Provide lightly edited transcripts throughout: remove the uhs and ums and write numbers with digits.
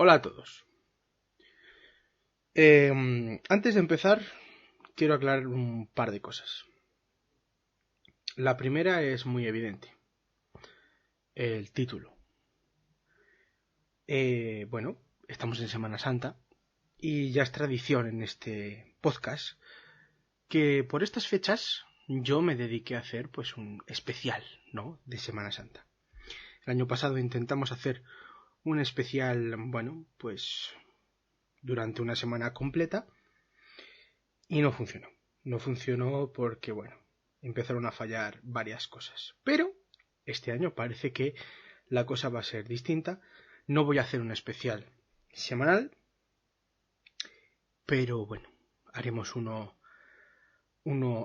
Hola a todos. Antes de empezar, quiero aclarar un par de cosas. La primera es muy evidente. El título. Bueno, estamos en Semana Santa y ya es tradición en este podcast que por estas fechas yo me dediqué a hacer pues un especial, ¿no?, de Semana Santa. El año pasado intentamos hacer un especial, bueno, pues durante una semana completa y no funcionó. No funcionó porque, bueno, empezaron a fallar varias cosas. Pero este año parece que la cosa va a ser distinta. No voy a hacer un especial semanal, pero bueno, haremos uno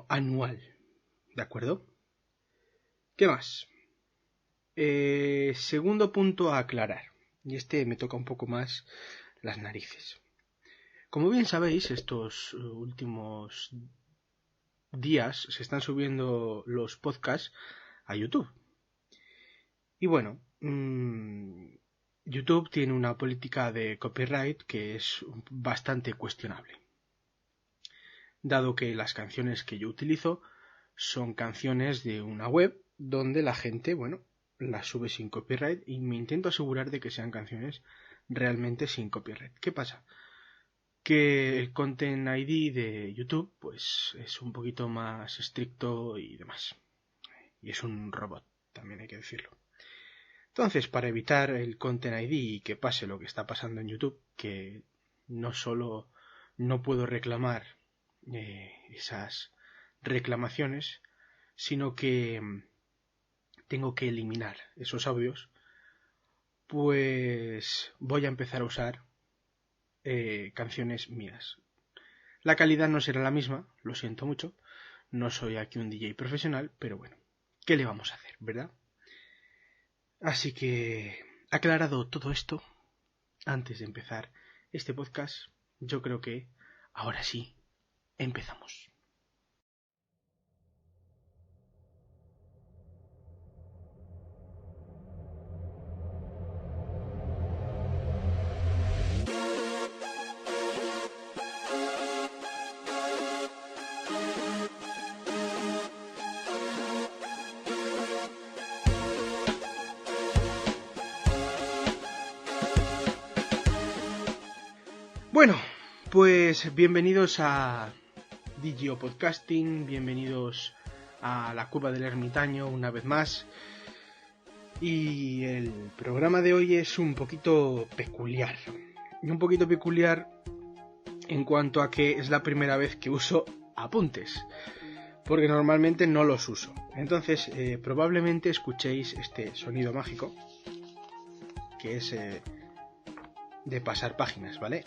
anual, ¿de acuerdo? ¿Qué más? Segundo punto a aclarar, y este me toca un poco más las narices. Como bien sabéis, estos últimos días se están subiendo los podcasts a YouTube. Y bueno, YouTube tiene una política de copyright que es bastante cuestionable, dado que las canciones que yo utilizo son canciones de una web donde la gente, bueno, las sube sin copyright y me intento asegurar de que sean canciones realmente sin copyright. ¿Qué pasa? Que el Content ID de YouTube pues es un poquito más estricto y demás. Y es un robot, también hay que decirlo. Entonces, para evitar el Content ID y que pase lo que está pasando en YouTube, que no solo no puedo reclamar esas reclamaciones, sino que tengo que eliminar esos audios, pues voy a empezar a usar canciones mías. La calidad no será la misma, lo siento mucho, no soy aquí un DJ profesional, pero bueno, ¿qué le vamos a hacer, verdad? Así que, aclarado todo esto, antes de empezar este podcast, yo creo que ahora sí, empezamos. Bueno, pues bienvenidos a Digio Podcasting, bienvenidos a la Cueva del Ermitaño una vez más. Y el programa de hoy es un poquito peculiar. Y un poquito peculiar en cuanto a que es la primera vez que uso apuntes, porque normalmente no los uso. Entonces probablemente escuchéis este sonido mágico, que es de pasar páginas, ¿vale?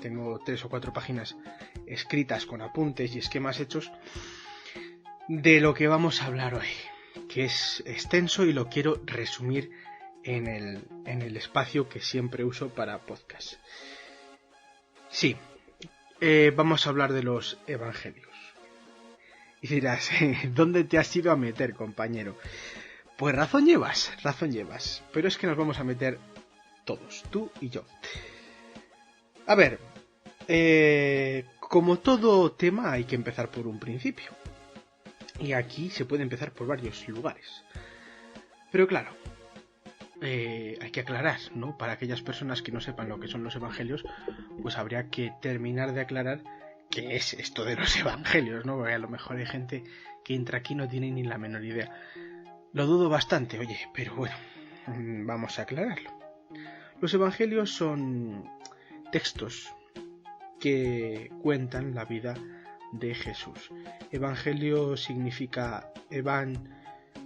Tengo 3 o 4 páginas escritas con apuntes y esquemas hechos de lo que vamos a hablar hoy, que es extenso y lo quiero resumir en el espacio que siempre uso para podcast. Sí, vamos a hablar de los evangelios. Y dirás, ¿dónde te has ido a meter, compañero? Pues razón llevas, pero es que nos vamos a meter todos, tú y yo. A ver, como todo tema hay que empezar por un principio. Y aquí se puede empezar por varios lugares. Pero claro, hay que aclarar, ¿no? Para aquellas personas que no sepan lo que son los evangelios, pues habría que terminar de aclarar qué es esto de los evangelios, ¿no? Porque a lo mejor hay gente que entra aquí y no tiene ni la menor idea. Lo dudo bastante, oye, pero bueno, vamos a aclararlo. Los evangelios son textos que cuentan la vida de Jesús. Evangelio significa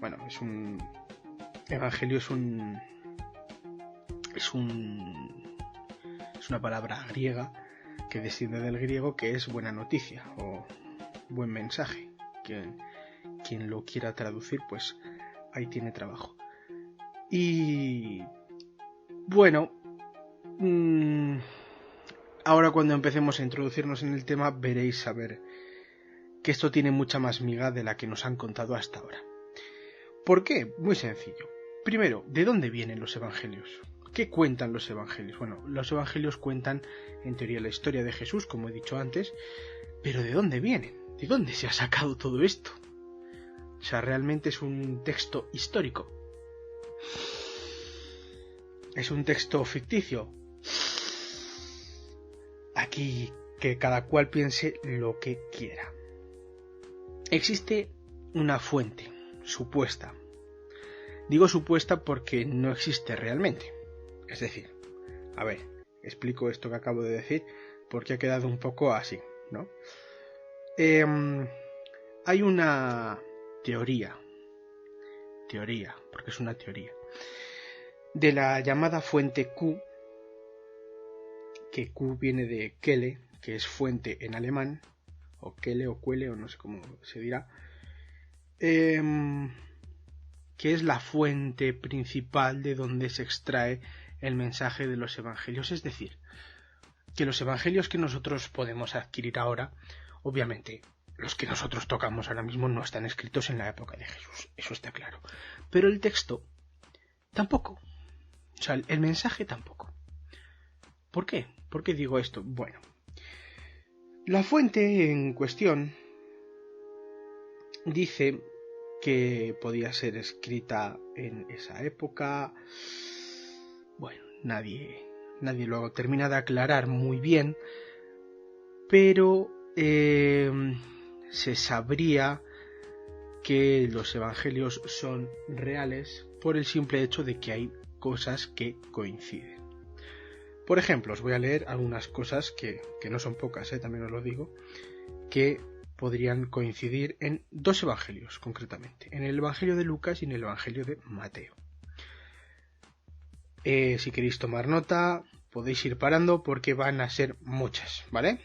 bueno, es una palabra griega que desciende del griego, que es buena noticia o buen mensaje. Quien lo quiera traducir, pues ahí tiene trabajo. Y bueno, ahora cuando empecemos a introducirnos en el tema veréis saber que esto tiene mucha más miga de la que nos han contado hasta ahora. ¿Por qué? Muy sencillo. Primero, ¿de dónde vienen los evangelios? ¿qué cuentan los evangelios? Bueno, los evangelios cuentan en teoría la historia de Jesús, como he dicho antes, pero ¿de dónde vienen? ¿De dónde se ha sacado todo esto? O sea, realmente es un texto histórico. ¿Es un texto ficticio? Aquí que cada cual piense lo que quiera. Existe una fuente supuesta. Digo supuesta porque no existe realmente. Es decir, a ver, explico esto que acabo de decir porque ha quedado un poco así, ¿no? Hay una teoría, porque es una teoría, de la llamada fuente Q, que Q viene de Quelle, que es fuente en alemán, o Quelle o Quelle, o no sé cómo se dirá, que es la fuente principal de donde se extrae el mensaje de los evangelios. Es decir, que los evangelios que nosotros podemos adquirir ahora, obviamente, los que nosotros tocamos ahora mismo no están escritos en la época de Jesús, eso está claro. Pero el texto tampoco. O sea, el mensaje tampoco. ¿Por qué? ¿Por qué digo esto? Bueno, la fuente en cuestión dice que podía ser escrita en esa época. Bueno, nadie lo termina de aclarar muy bien, pero se sabría que los evangelios son reales por el simple hecho de que hay cosas que coinciden. Por ejemplo, os voy a leer algunas cosas que no son pocas, también os lo digo, que podrían coincidir en dos evangelios concretamente, en el evangelio de Lucas y en el evangelio de Mateo. Si queréis tomar nota, podéis ir parando porque van a ser muchas, ¿vale?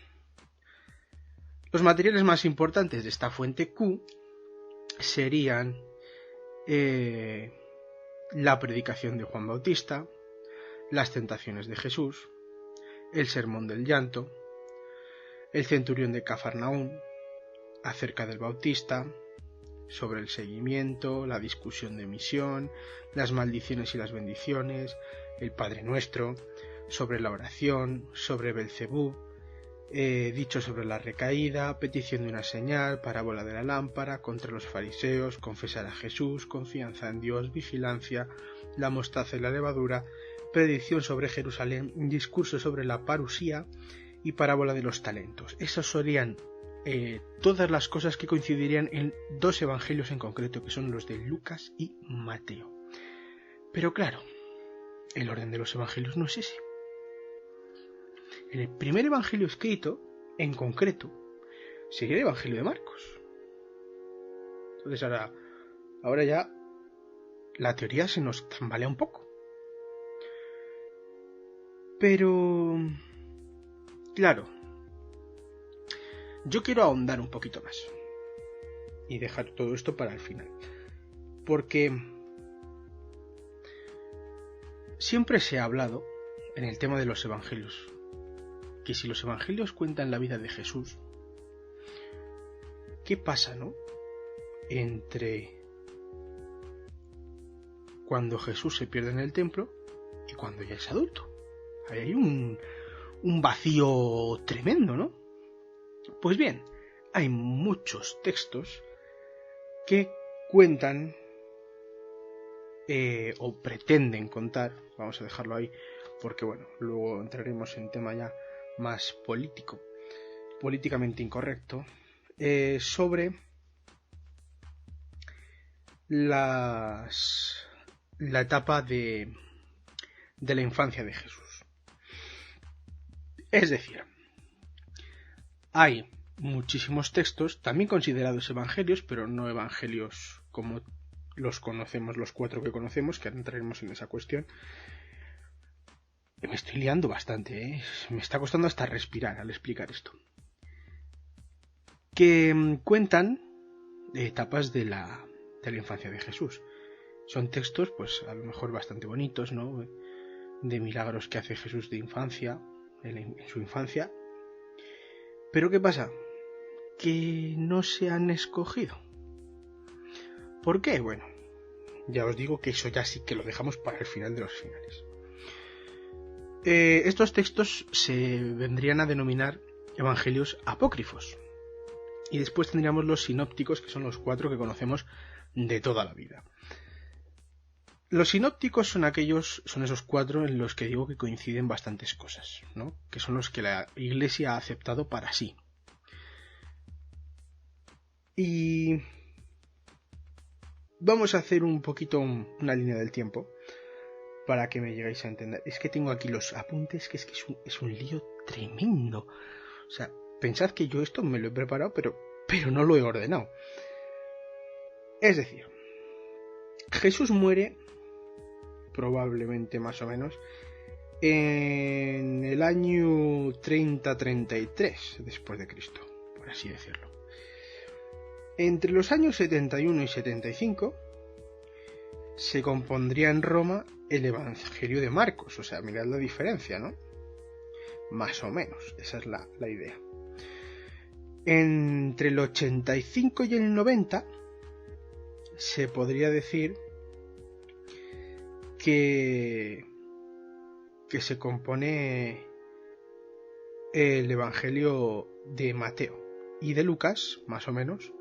Los materiales más importantes de esta fuente Q serían la predicación de Juan Bautista, las tentaciones de Jesús, el sermón del llanto, el centurión de Cafarnaún, acerca del Bautista, sobre el seguimiento, la discusión de misión, las maldiciones y las bendiciones, el Padre Nuestro, sobre la oración, sobre Belcebú, dicho sobre la recaída, petición de una señal, parábola de la lámpara, contra los fariseos, confesar a Jesús, confianza en Dios, vigilancia, la mostaza y la levadura, predicción sobre Jerusalén, discurso sobre la parusía y parábola de los talentos. Esas serían todas las cosas que coincidirían en dos evangelios en concreto, que son los de Lucas y Mateo. Pero claro, el orden de los evangelios no es ese. El primer evangelio escrito, en concreto, sería el evangelio de Marcos. Entonces ahora ya la teoría se nos tambalea un poco. Pero claro, yo quiero ahondar un poquito más y dejar todo esto para el final, porque siempre se ha hablado en el tema de los evangelios que si los evangelios cuentan la vida de Jesús, ¿qué pasa, no? Entre cuando Jesús se pierde en el templo y cuando ya es adulto. Ahí hay un vacío tremendo, ¿no? Pues bien, hay muchos textos que cuentan o pretenden contar, vamos a dejarlo ahí, porque bueno, luego entraremos en tema ya más políticamente incorrecto, sobre la etapa de la infancia de Jesús. Es decir, hay muchísimos textos, también considerados evangelios, pero no evangelios como los conocemos, los 4 que conocemos, que ahora entraremos en esa cuestión. Me estoy liando bastante, me está costando hasta respirar al explicar esto. Que cuentan etapas de la infancia de Jesús. Son textos, pues a lo mejor bastante bonitos, ¿no? De milagros que hace Jesús de infancia, en su infancia. Pero ¿qué pasa? Que no se han escogido. ¿Por qué? Bueno, ya os digo que eso ya sí que lo dejamos para el final de los finales. Estos textos se vendrían a denominar evangelios apócrifos. Y después tendríamos los sinópticos, que son los 4 que conocemos de toda la vida. Los sinópticos son esos 4 en los que digo que coinciden bastantes cosas, ¿no? Que son los que la Iglesia ha aceptado para sí. Y vamos a hacer un poquito una línea del tiempo para que me lleguéis a entender. Es que tengo aquí los apuntes, que es un lío tremendo. O sea, pensad que yo esto me lo he preparado, pero no lo he ordenado. Es decir, Jesús muere, probablemente más o menos, en el año 30-33 después de Cristo, por así decirlo. Entre los años 71 y 75 se compondría en Roma el Evangelio de Marcos. O sea, mirad la diferencia, ¿no? Más o menos, esa es la idea. Entre el 85 y el 90 se podría decir que se compone el Evangelio de Mateo y de Lucas, más o menos,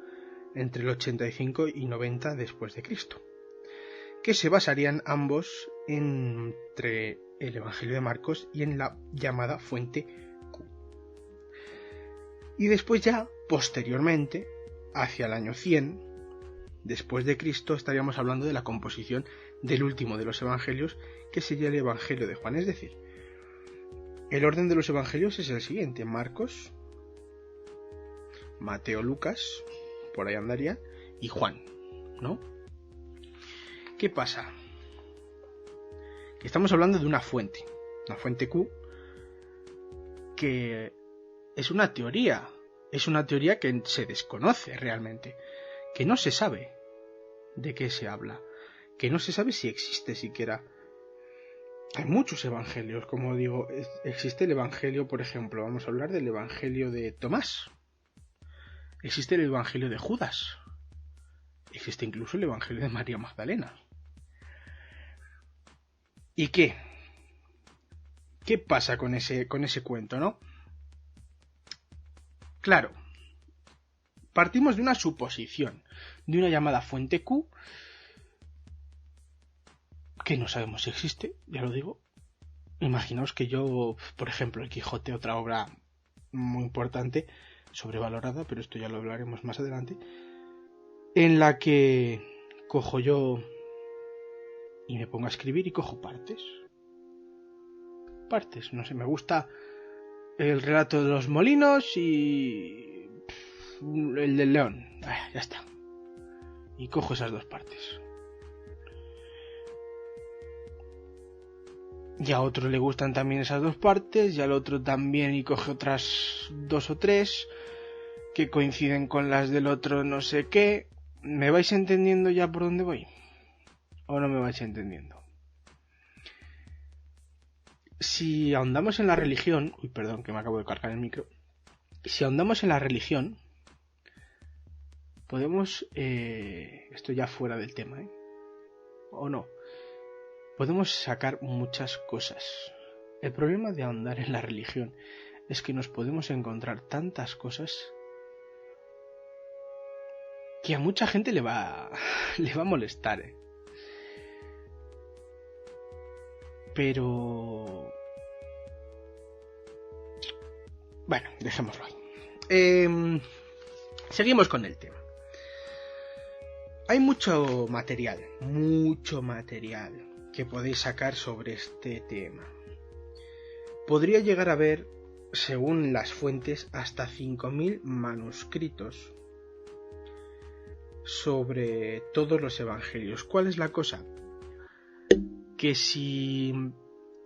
entre el 85 y 90 después de Cristo, que se basarían ambos entre el Evangelio de Marcos y en la llamada fuente Q. Y después ya, posteriormente, hacia el año 100 después de Cristo, estaríamos hablando de la composición del último de los evangelios, que sería el Evangelio de Juan. Es decir, el orden de los evangelios es el siguiente: Marcos, Mateo, Lucas, por ahí andaría, y Juan, ¿no? ¿Qué pasa? Que estamos hablando de una fuente Q, que es una teoría que se desconoce realmente, que no se sabe de qué se habla, que no se sabe si existe siquiera. Hay muchos evangelios, como digo, existe el evangelio, por ejemplo, vamos a hablar del evangelio de Tomás, existe el evangelio de Judas, existe incluso el evangelio de María Magdalena. ¿Y qué? ¿Qué pasa con ese cuento, no? Claro, partimos de una suposición, de una llamada fuente Q, que no sabemos si existe, ya lo digo. Imaginaos que yo, por ejemplo, El Quijote, otra obra muy importante, sobrevalorada, pero esto ya lo hablaremos más adelante, en la que cojo yo y me pongo a escribir y cojo partes, no sé, me gusta el relato de los molinos y el del león, ya está, y cojo esas 2 partes. Y a otro le gustan también esas 2 partes, y al otro también, y coge otras 2 o 3 que coinciden con las del otro no sé qué. ¿Me vais entendiendo ya por dónde voy? ¿O no me vais entendiendo? Si ahondamos en la religión... Uy, perdón, que me acabo de cargar el micro. Si ahondamos en la religión, podemos... esto ya fuera del tema, ¿eh? ¿O no? Podemos sacar muchas cosas. El problema de ahondar en la religión es que nos podemos encontrar tantas cosas que a mucha gente le va a molestar, ¿eh? Pero... bueno, dejémoslo ahí. Seguimos con el tema. Hay mucho material que podéis sacar sobre este tema. Podría llegar a haber, según las fuentes, hasta 5.000 manuscritos sobre todos los evangelios. ¿Cuál es la cosa? Que si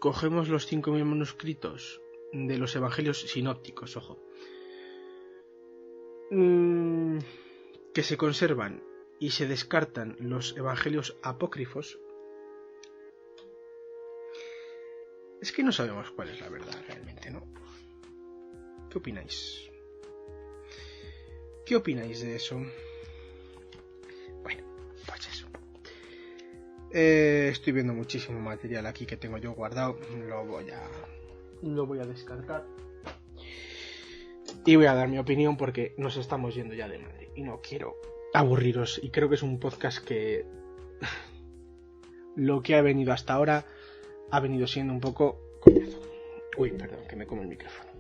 cogemos los 5.000 manuscritos de los evangelios sinópticos, ojo, que se conservan y se descartan los evangelios apócrifos, es que no sabemos cuál es la verdad realmente, ¿no? ¿Qué opináis? ¿Qué opináis de eso? Bueno, pues eso. Estoy viendo muchísimo material aquí que tengo yo guardado. Lo voy a descargar. Y voy a dar mi opinión porque nos estamos yendo ya de madre. Y no quiero aburriros. Y creo que es un podcast que lo que ha venido hasta ahora ha venido siendo un poco coñazo. Uy, perdón, que me como el micrófono.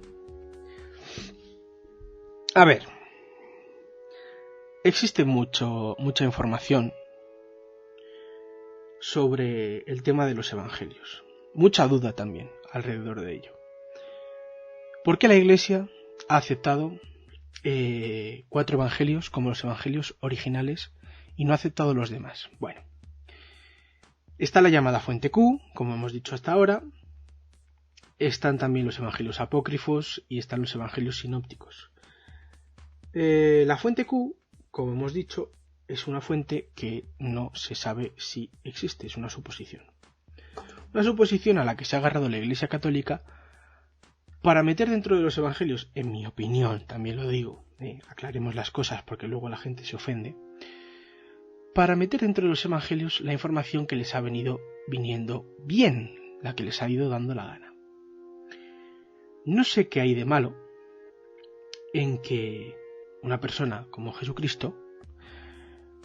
A ver. Existe mucha información sobre el tema de los evangelios. Mucha duda también alrededor de ello. ¿Por qué la Iglesia ha aceptado 4 evangelios como los evangelios originales y no ha aceptado los demás? Bueno, está la llamada fuente Q, como hemos dicho hasta ahora. Están también los evangelios apócrifos y están los evangelios sinópticos. La fuente Q, como hemos dicho, es una fuente que no se sabe si existe, es una suposición. Una suposición a la que se ha agarrado la Iglesia Católica para meter dentro de los evangelios, en mi opinión, también lo digo, aclaremos las cosas porque luego la gente se ofende, para meter dentro de los evangelios la información que les ha viniendo bien, la que les ha ido dando la gana. No sé qué hay de malo en que una persona como Jesucristo,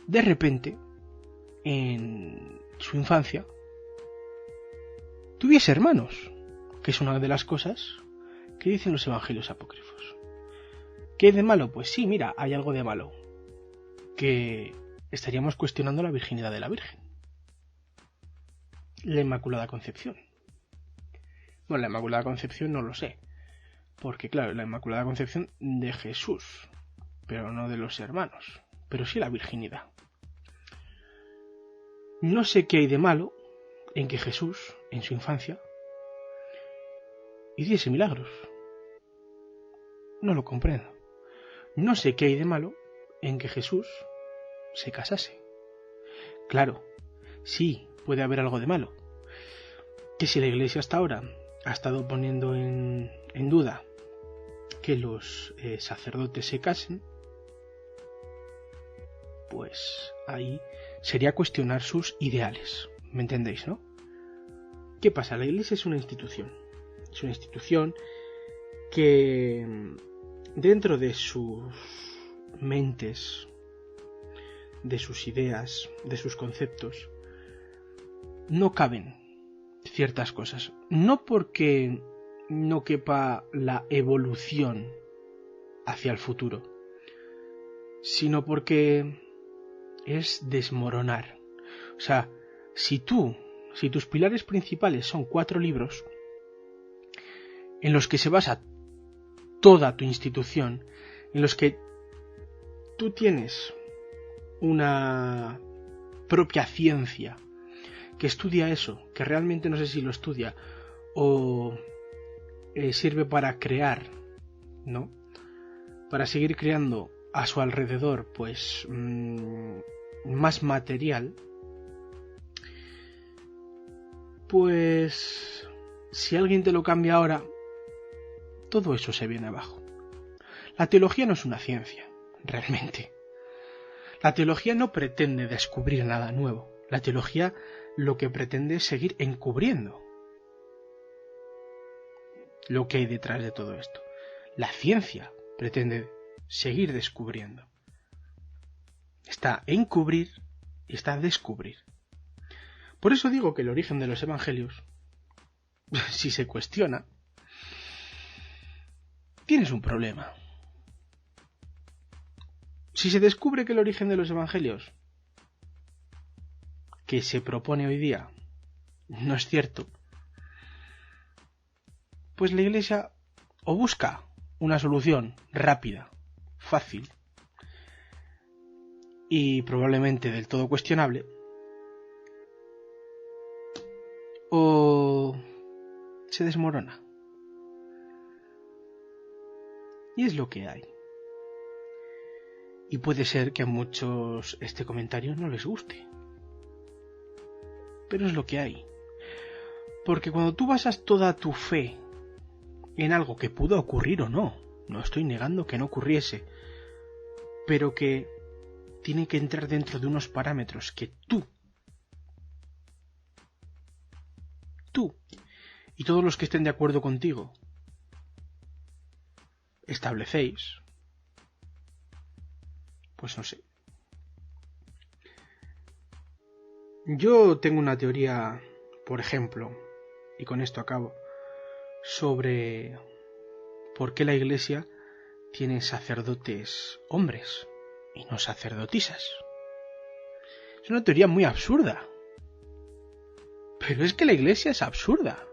de repente, en su infancia, tuviese hermanos, que es una de las cosas que dicen los evangelios apócrifos. ¿Qué hay de malo? Pues sí, mira, hay algo de malo, que estaríamos cuestionando la virginidad de la Virgen. La Inmaculada Concepción. Bueno, la Inmaculada Concepción no lo sé, porque claro, la Inmaculada Concepción de Jesús, pero no de los hermanos, pero sí la virginidad. No sé qué hay de malo en que Jesús, en su infancia, hiciese milagros. No lo comprendo. No sé qué hay de malo en que Jesús se casase. Claro, sí, puede haber algo de malo. Que si la Iglesia hasta ahora ha estado poniendo en duda que los sacerdotes se casen, pues ahí sería cuestionar sus ideales. ¿Me entendéis, no? ¿Qué pasa? La Iglesia es una institución. Es una institución que dentro de sus mentes, de sus ideas, de sus conceptos, no caben ciertas cosas. No porque no quepa la evolución hacia el futuro, sino porque es desmoronar. O sea, si tus pilares principales son 4 libros en los que se basa toda tu institución, en los que tú tienes una propia ciencia que estudia eso, que realmente no sé si lo estudia o sirve para crear, ¿no? Para seguir creando a su alrededor, pues, más material, pues, si alguien te lo cambia ahora, todo eso se viene abajo. La teología no es una ciencia, realmente. La teología no pretende descubrir nada nuevo. La teología lo que pretende es seguir encubriendo lo que hay detrás de todo esto. La ciencia pretende seguir descubriendo. Está encubrir y está descubrir. Por eso digo que el origen de los evangelios, si se cuestiona, tienes un problema. Si se descubre que el origen de los evangelios que se propone hoy día no es cierto, pues la Iglesia o busca una solución rápida, fácil y probablemente del todo cuestionable, o se desmorona. Y es lo que hay. Y puede ser que a muchos este comentario no les guste. Pero es lo que hay. Porque cuando tú basas toda tu fe en algo que pudo ocurrir o no, no estoy negando que no ocurriese, pero que tiene que entrar dentro de unos parámetros que tú tú y todos los que estén de acuerdo contigo establecéis, pues no sé. Yo tengo una teoría, por ejemplo, y con esto acabo, sobre por qué la Iglesia tiene sacerdotes hombres y no sacerdotisas. Es una teoría muy absurda. Pero es que la Iglesia es absurda.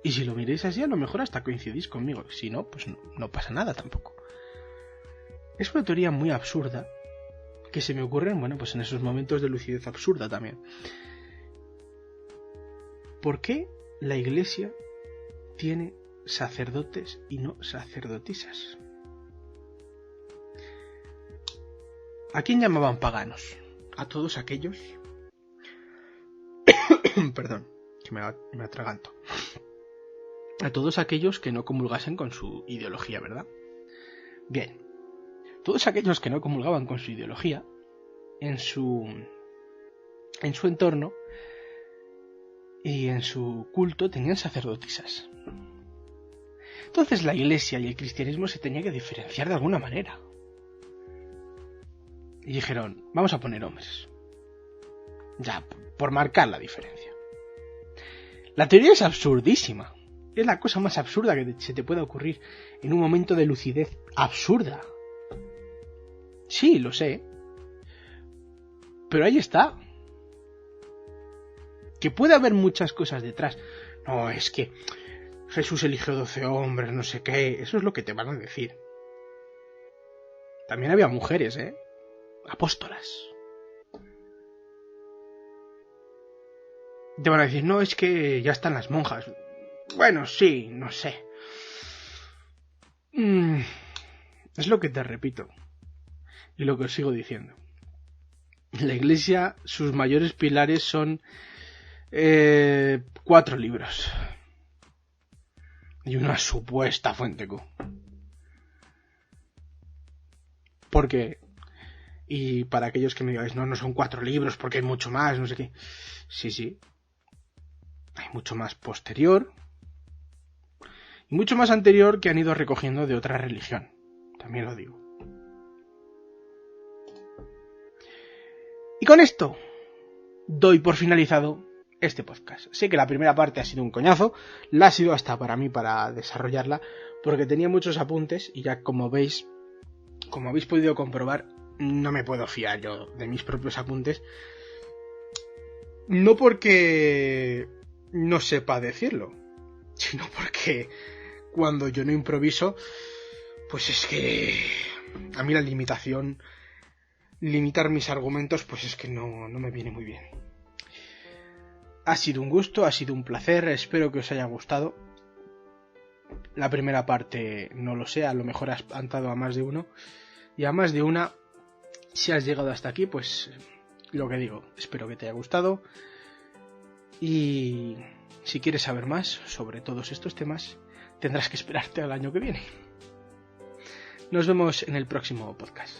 Y si lo miréis así, a lo mejor hasta coincidís conmigo. Si no, pues no pasa nada tampoco. Es una teoría muy absurda que se me ocurre, bueno, pues en esos momentos de lucidez absurda también. ¿Por qué la Iglesia tiene sacerdotes y no sacerdotisas? ¿A quién llamaban paganos? A todos aquellos... Perdón, que me atraganto. A todos aquellos que no comulgasen con su ideología, ¿verdad? Bien, todos aquellos que no comulgaban con su ideología, en su entorno y en su culto tenían sacerdotisas. Entonces la Iglesia y el cristianismo se tenía que diferenciar de alguna manera. Y dijeron, vamos a poner hombres. Ya, por marcar la diferencia. La teoría es absurdísima. Es la cosa más absurda que se te pueda ocurrir en un momento de lucidez absurda. Sí, lo sé. Pero ahí está. Que puede haber muchas cosas detrás. No, es que Jesús eligió 12 hombres, no sé qué. Eso es lo que te van a decir. También había mujeres, apóstolas. Te van a decir, no, es que ya están las monjas. Bueno, sí, no sé. Es lo que te repito. Y lo que os sigo diciendo. La Iglesia, sus mayores pilares son 4 libros. Y una supuesta fuente Q. Porque... Y para aquellos que me digáis, no son 4 libros porque hay mucho más, no sé qué. Sí. Hay mucho más posterior. Y mucho más anterior que han ido recogiendo de otra religión. También lo digo. Y con esto doy por finalizado este podcast. Sé que la primera parte ha sido un coñazo. La ha sido hasta para mí para desarrollarla. Porque tenía muchos apuntes y ya como veis, como habéis podido comprobar, no me puedo fiar yo de mis propios apuntes. No porque no sepa decirlo, sino porque cuando yo no improviso, pues es que a mí la limitar mis argumentos, pues es que no me viene muy bien. Ha sido un gusto, ha sido un placer, espero que os haya gustado. La primera parte no lo sé, a lo mejor has espantado a más de uno. Y a más de una, si has llegado hasta aquí, pues lo que digo, espero que te haya gustado. Y si quieres saber más sobre todos estos temas, tendrás que esperarte al año que viene. Nos vemos en el próximo podcast.